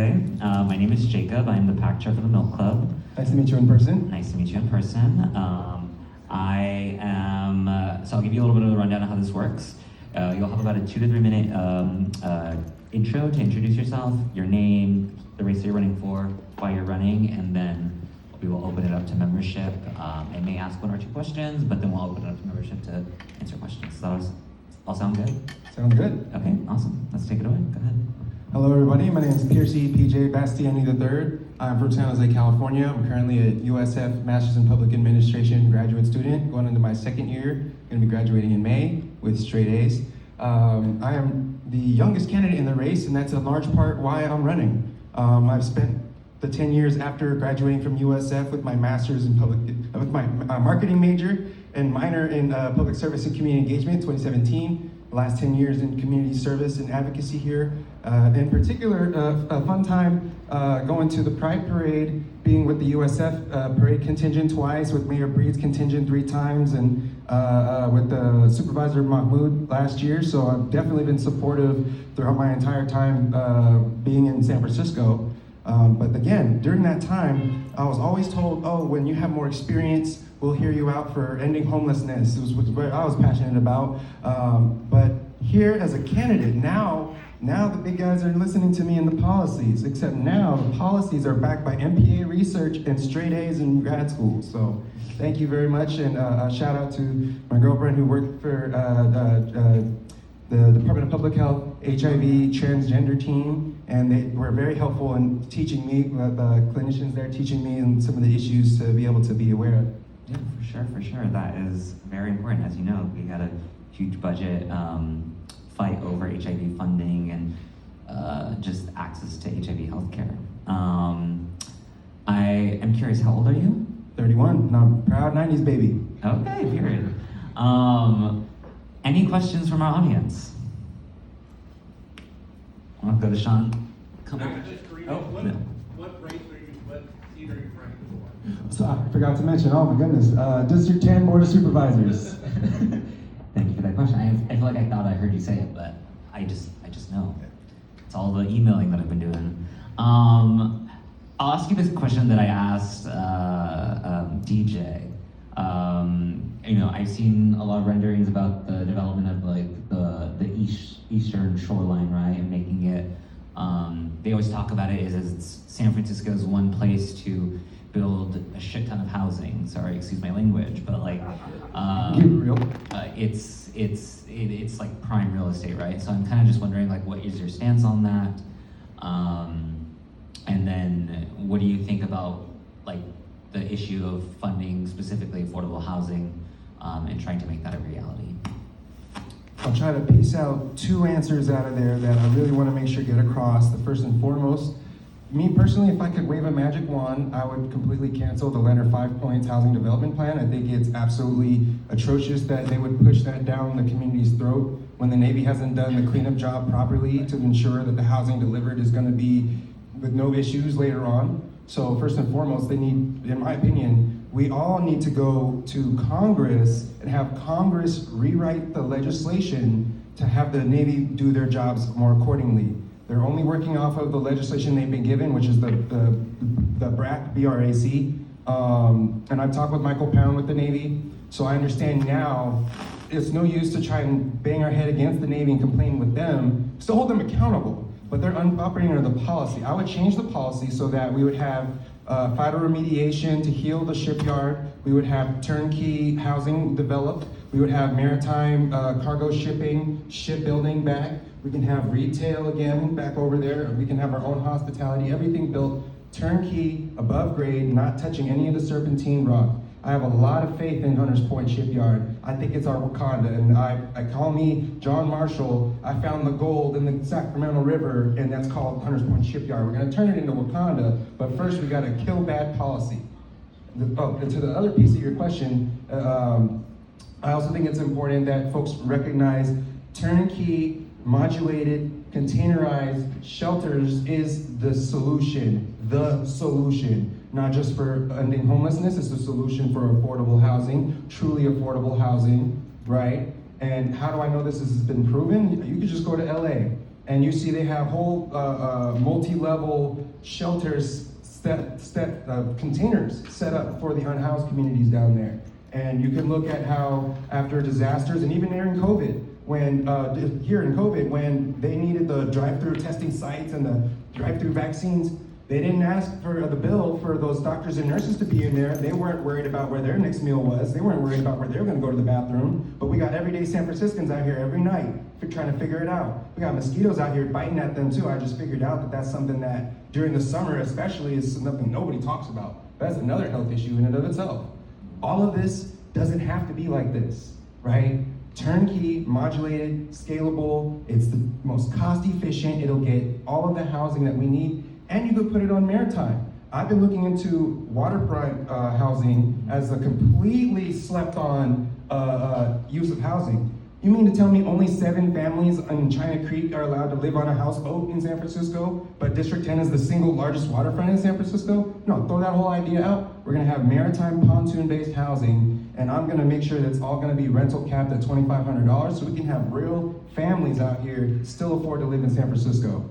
My name is Jacob. I'm the pack chair for the Milk Club. Nice to meet you in person. Nice to meet you in person. So I'll give you a little bit of a rundown of how this works. You'll have about a 2 to 3 minute intro to introduce yourself, your name, the race that you're running for, why you're running, and then we will open it up to membership. It may ask 1 or 2 questions, but then we'll open it up to membership to answer questions. So that all sound good? Sounds good. Okay, awesome. Let's take it away. Go ahead. Hello, everybody. My name is Pearci PJ Bastiany III. I'm from San Jose, California. I'm currently a USF Master's in Public Administration graduate student, going into my 2nd year. Going to be graduating in May with straight A's. I am the youngest candidate in the race, and that's in large part why I'm running. I've spent the 10 years after graduating from USF with my master's in with my marketing major and minor in public service and community engagement, 2017. The last 10 years in community service and advocacy here. In particular, a fun time going to the Pride Parade, being with the USF parade contingent twice, with Mayor Breed's contingent 3 times, and with the Supervisor Mahmoud last year. So I've definitely been supportive throughout my entire time being in San Francisco. But again, during that time, I was always told, oh, when you have more experience, we'll hear you out for ending homelessness. It was what I was passionate about. But here as a candidate, now the big guys are listening to me in the policies, except now the policies are backed by MPA research and straight A's in grad school. So thank you very much, and a shout out to my girlfriend who worked for the Department of Public Health HIV transgender team, and they were very helpful in teaching me, the clinicians there teaching me and some of the issues to be able to be aware of. Yeah, for sure. That is very important. As you know, we had a huge budget fight over HIV funding and just access to HIV healthcare. I am curious, how old are you? 31, and I'm proud 90s baby. Okay, period. Any questions from our audience? I'll go to Sean. Come on. What race are you, what seat are you running for? So I forgot to mention, oh my goodness, District 10 Board of Supervisors. Thank you for that question. I feel like I thought I heard you say it, but I just know. It's all the emailing that I've been doing. I'll ask you this question that I asked DJ. I've seen a lot of renderings about the development of like the eastern shoreline, right, and making it. They always talk about it as it's San Francisco's one place to build a shit ton of housing. Sorry, excuse my language, but like, it's like prime real estate, right? So I'm kind of just wondering, like, what is your stance on that? And then, what do you think about like the issue of funding specifically affordable housing and trying to make that a reality? I'll try to piece out 2 answers out of there that I really want to make sure get across. The first and foremost, me personally, if I could wave a magic wand, I would completely cancel the Leonard 5 Points housing development plan. I think it's absolutely atrocious that they would push that down the community's throat when the Navy hasn't done the cleanup job properly to ensure that the housing delivered is going to be with no issues later on. So first and foremost, they need, in my opinion, we all need to go to Congress and have Congress rewrite the legislation to have the Navy do their jobs more accordingly. They're only working off of the legislation they've been given, which is the BRAC, B-R-A-C. And I've talked with Michael Pound with the Navy, so I understand now it's no use to try and bang our head against the Navy and complain with them, still hold them accountable, but they're operating under the policy. I would change the policy so that we would have phyto remediation to heal the shipyard. We would have turnkey housing developed. We would have maritime cargo shipping, shipbuilding back. We can have retail again back over there. We can have our own hospitality, everything built turnkey, above grade, not touching any of the serpentine rock. I have a lot of faith in Hunters Point Shipyard. I think it's our Wakanda, and I call me John Marshall. I found the gold in the Sacramento River, and that's called Hunters Point Shipyard. We're gonna turn it into Wakanda, but first we gotta kill bad policy. And to the other piece of your question, I also think it's important that folks recognize turnkey, modulated, containerized shelters is the solution, not just for ending homelessness, it's the solution for affordable housing, truly affordable housing, right? And how do I know this has been proven? You could just go to LA And you see they have whole multi-level shelters, containers set up for the unhoused communities down there. And you can look at how after disasters, and even during COVID, when when they needed the drive-through testing sites and the drive-through vaccines, they didn't ask for the bill for those doctors and nurses to be in there. They weren't worried about where their next meal was. They weren't worried about where they were gonna go to the bathroom. But we got everyday San Franciscans out here every night trying to figure it out. We got mosquitoes out here biting at them too. I just figured out that that's something that during the summer especially is something nobody talks about. That's another health issue in and of itself. All of this doesn't have to be like this, right? Turnkey, modulated, scalable, it's the most cost efficient, it'll get all of the housing that we need, and you could put it on maritime. I've been looking into waterfront housing as a completely slept on use of housing. You mean to tell me only 7 families in China Creek are allowed to live on a houseboat in San Francisco, but District 10 is the single largest waterfront in San Francisco? No, throw that whole idea out. We're gonna have maritime pontoon-based housing, and I'm gonna make sure that's all gonna be rental capped at $2,500 so we can have real families out here still afford to live in San Francisco.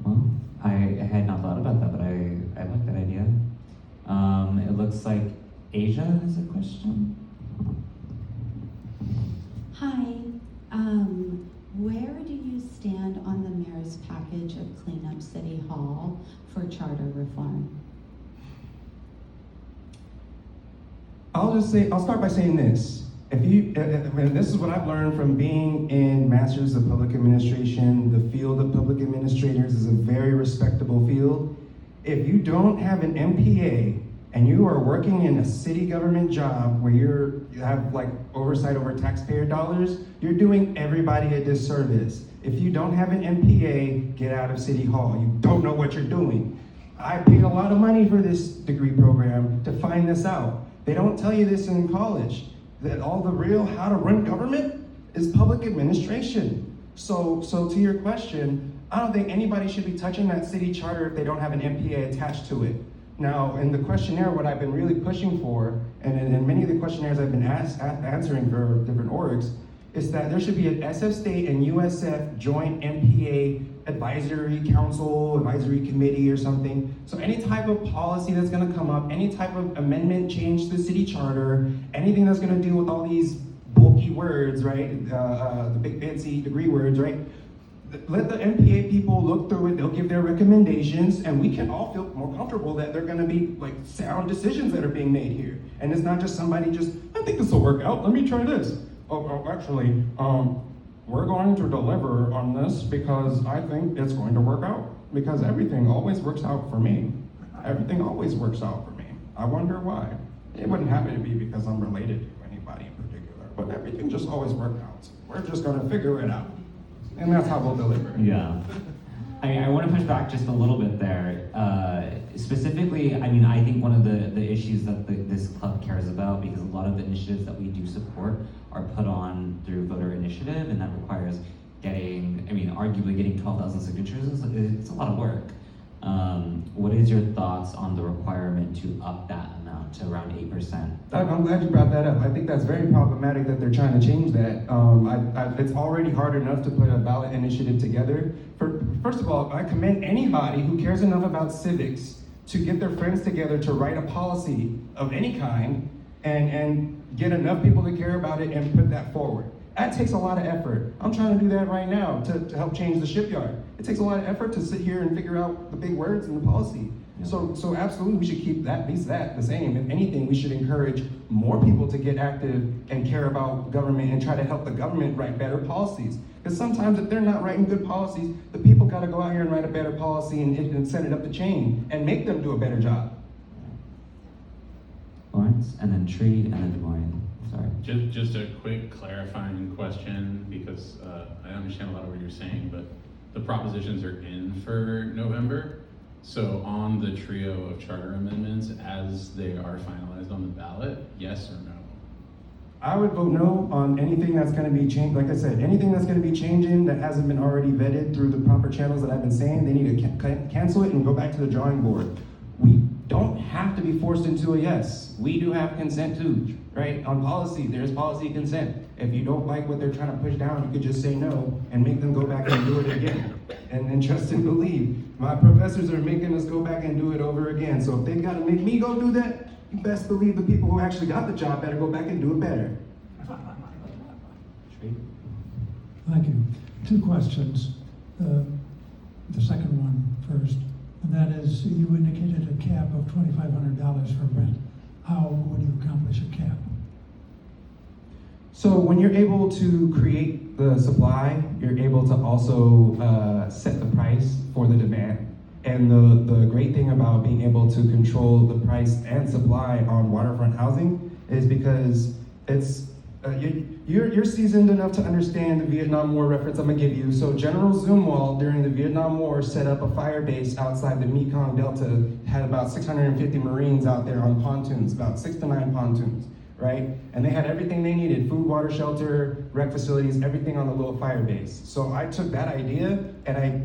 Well, I had not thought about that, but I like that idea. It looks like Asia has a question. Hi, where do you stand on the mayor's package of Clean Up City Hall for charter reform? I'll start by saying this. And this is what I've learned from being in Masters of Public Administration. The field of public administrators is a very respectable field. If you don't have an MPA and you are working in a city government job where you have like oversight over taxpayer dollars, you're doing everybody a disservice. If you don't have an MPA, get out of City Hall. You don't know what you're doing. I paid a lot of money for this degree program to find this out. They don't tell you this in college, that all the real how to run government is public administration. So to your question, I don't think anybody should be touching that city charter if they don't have an MPA attached to it. Now, in the questionnaire, what I've been really pushing for, and in many of the questionnaires I've been answering for different orgs, is that there should be an SF State and USF joint MPA advisory council, advisory committee or something. So any type of policy that's gonna come up, any type of amendment change to the city charter, anything that's gonna deal with all these bulky words, right? The big fancy degree words, right? Let the MPA people look through it, they'll give their recommendations, and we can all feel more comfortable that they're gonna be like sound decisions that are being made here. And it's not just somebody just, I think this will work out, let me try this. Actually, we're going to deliver on this because I think it's going to work out. Because everything always works out for me. Everything always works out for me. I wonder why. It wouldn't happen to be because I'm related to anybody in particular, but everything just always worked out. We're just gonna figure it out. And that's how we'll deliver. Yeah. I want to push back just a little bit there. Specifically, I mean, I think one of the issues that this club cares about, because a lot of the initiatives that we do support are put on through voter initiative, and that requires getting, I mean, arguably getting 12,000 signatures, it's a lot of work. What is your thoughts on the requirement to up that amount to around 8%? I'm glad you brought that up. I think that's very problematic that they're trying to change that. It's already hard enough to put a ballot initiative together. First of all, I commend anybody who cares enough about civics to get their friends together to write a policy of any kind and get enough people to care about it and put that forward. That takes a lot of effort. I'm trying to do that right now to help change the shipyard. It takes a lot of effort to sit here and figure out the big words in the policy. Yeah. So absolutely we should keep that, at least that, the same. If anything, we should encourage more people to get active and care about government and try to help the government write better policies. Because sometimes if they're not writing good policies, the people gotta go out here and write a better policy and send it up the chain and make them do a better job. Lawrence, and then Tree, and then Des Moines. Sorry. Just a quick clarifying question, because I understand a lot of what you're saying, but the propositions are in for November. So on the trio of charter amendments, as they are finalized on the ballot, yes or no? I would vote no on anything that's gonna be changed. Like I said, anything that's gonna be changing that hasn't been already vetted through the proper channels that I've been saying, they need to cancel it and go back to the drawing board. We don't have to be forced into a yes. We do have consent too, right? On policy, there's policy consent. If you don't like what they're trying to push down, you could just say no and make them go back and do it again. And trust and believe, my professors are making us go back and do it over again. So if they've got to make me go do that, you best believe the people who actually got the job better go back and do it better. Thank you. Two questions. The second one first, and that is, you indicated a cap of $2,500 for rent. How would you accomplish a cap? So when you're able to create the supply, you're able to also set the price for the demand. And the great thing about being able to control the price and supply on waterfront housing is because it's you're seasoned enough to understand the Vietnam War reference I'm gonna give you. So General Zumwalt during the Vietnam War set up a fire base outside the Mekong Delta, had about 650 Marines out there on pontoons, about 6 to 9 pontoons, right? And they had everything they needed, food, water, shelter, rec facilities, everything on the little fire base. So I took that idea and I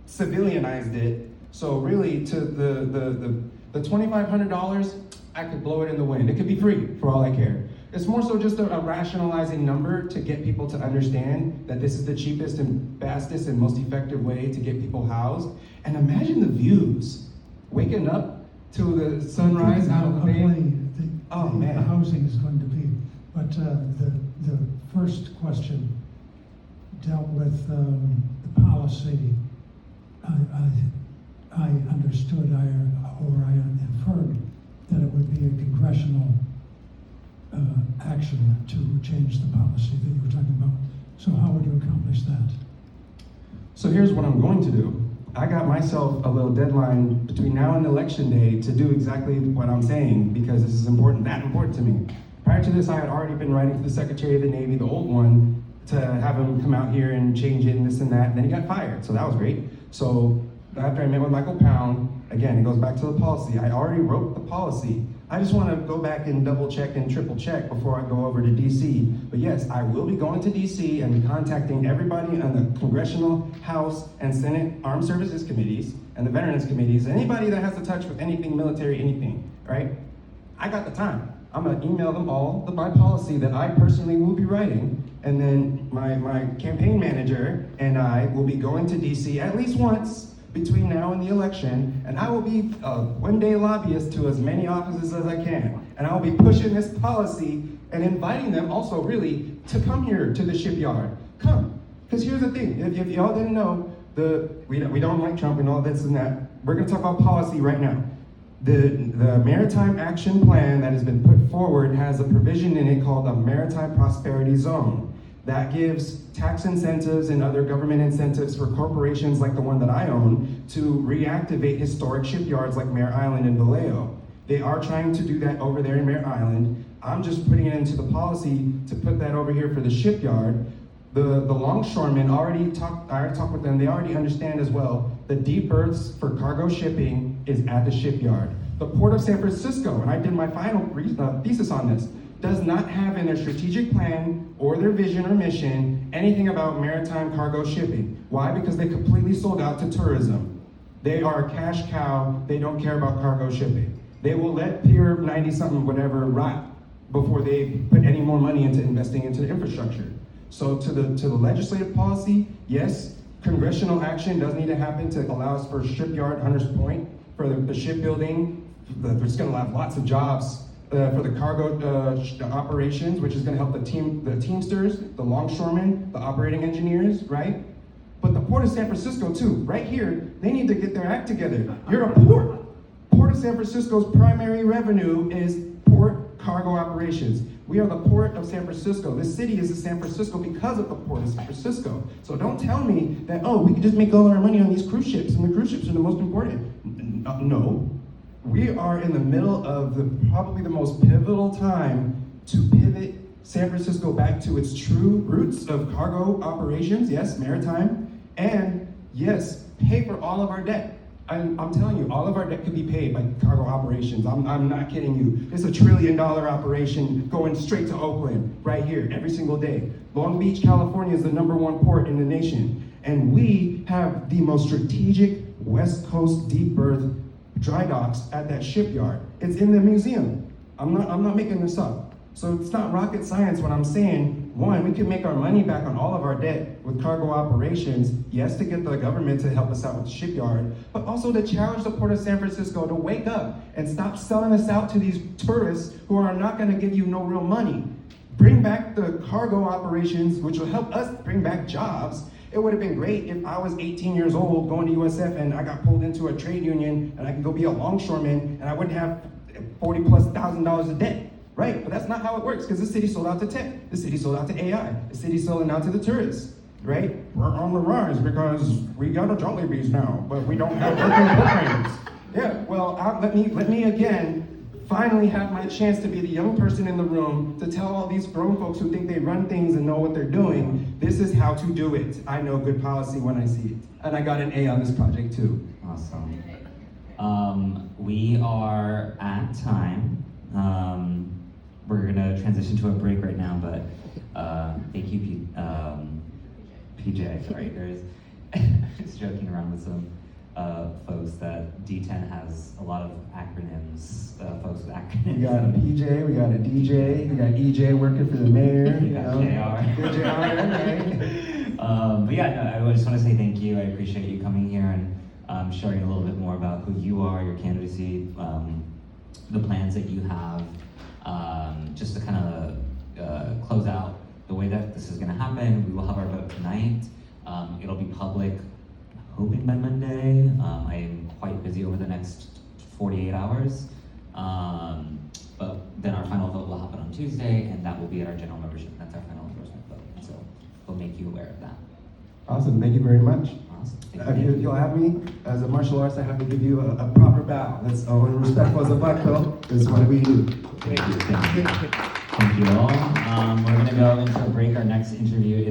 civilianized it. So really to the $2,500, I could blow it in the wind. It could be free for all I care. It's more so just a rationalizing number to get people to understand that this is the cheapest and fastest and most effective way to get people housed. And imagine the views. Waking up to the sunrise out of the bay. Oh, man. The housing is going to be, but the first question dealt with the policy. I understood, or I inferred that it would be a congressional action to change the policy that you were talking about. So how would you accomplish that? So here's what I'm going to do. I got myself a little deadline between now and election day to do exactly what I'm saying because this is important, that important to me. Prior to this, I had already been writing to the Secretary of the Navy, the old one, to have him come out here and change it and this and that, and then he got fired, so that was great. So after I met with Michael Pound, again, it goes back to the policy. I already wrote the policy. I just want to go back and double check and triple check before I go over to DC. But yes, I will be going to DC and be contacting everybody on the Congressional, House, and Senate Armed Services Committees and the Veterans Committees, anybody that has to touch with anything military, anything, right? I got the time. I'm gonna email them all my policy that I personally will be writing, and then my campaign manager and I will be going to DC at least once between now and the election, and I will be a one-day lobbyist to as many offices as I can. And I will be pushing this policy and inviting them also really to come here to the shipyard. Come, because here's the thing, if y'all didn't know, we don't like Trump and all this and that. We're gonna talk about policy right now. The Maritime Action Plan that has been put forward has a provision in it called a Maritime Prosperity Zone. That gives tax incentives and other government incentives for corporations like the one that I own to reactivate historic shipyards like Mare Island and Vallejo. They are trying to do that over there in Mare Island. I'm just putting it into the policy to put that over here for the shipyard. The longshoremen I already talked with them, they already understand as well, the deep berths for cargo shipping is at the shipyard. The Port of San Francisco, and I did my final thesis on this, does not have in their strategic plan or their vision or mission anything about maritime cargo shipping. Why? Because they completely sold out to tourism. They are a cash cow, they don't care about cargo shipping. They will let Pier 90-something whatever rot before they put any more money into investing into the infrastructure. So to the legislative policy, yes, congressional action does need to happen to allow us for shipyard, Hunters Point, for the shipbuilding. It's gonna have lots of jobs for the cargo operations, which is gonna help the Teamsters, the longshoremen, the operating engineers, right? But the Port of San Francisco too, right here, they need to get their act together. You're a port. Port of San Francisco's primary revenue is port cargo operations. We are the Port of San Francisco. This city is San Francisco because of the Port of San Francisco. So don't tell me that, oh, we can just make all our money on these cruise ships, and the cruise ships are the most important. No. We are in the middle of probably the most pivotal time to pivot San Francisco back to its true roots of cargo operations, yes, maritime, and yes, pay for all of our debt. I'm telling you, all of our debt could be paid by cargo operations. I'm not kidding you. It's $1 trillion operation going straight to Oakland, right here, every single day. Long Beach, California is the #1 port in the nation. And we have the most strategic West Coast deep berth dry docks at that shipyard. It's in the museum. I'm not making this up. So it's not rocket science when I'm saying one, we could make our money back on all of our debt with cargo operations, yes, to get the government to help us out with the shipyard, but also to challenge the Port of San Francisco to wake up and stop selling us out to these tourists who are not gonna give you no real money. Bring back the cargo operations, which will help us bring back jobs. It would have been great if I was 18 years old going to USF and I got pulled into a trade union and I could go be a longshoreman and I wouldn't have $40,000+ of debt, right? But that's not how it works because the city sold out to tech, the city sold out to AI, the city sold out to the tourists, right? We're on the rise because we got a Jollibees now, but we don't have working programs. Yeah, well, let me again finally have my chance to be the young person in the room to tell all these grown folks who think they run things and know what they're doing, this is how to do it. I know good policy when I see it. And I got an A on this project too. Awesome. We are at time. We're gonna transition to a break right now, but thank you, PJ. Sorry, there's just joking around with some folks that D10 has a lot of acronyms. Folks with acronyms. We got a PJ, we got a DJ, we got EJ working for the mayor. We got JR. Good JR, right? But yeah, no, I just want to say thank you. I appreciate you coming here and sharing a little bit more about who you are, your candidacy, the plans that you have. Just to kind of close out the way that this is going to happen, we will have our vote tonight. It'll be public, hoping by Monday. I am quite busy over the next 48 hours. But then our final vote will happen on Tuesday, and that will be at our general membership. That's our final endorsement vote. So we'll make you aware of that. Awesome, thank you very much. Awesome. Thank you. You'll have me, as a martial artist, I have to give you a proper bow. That's respectful as a black belt, this is what we do. Thank you. Thank you all. We're going to go into a break. Our next interview is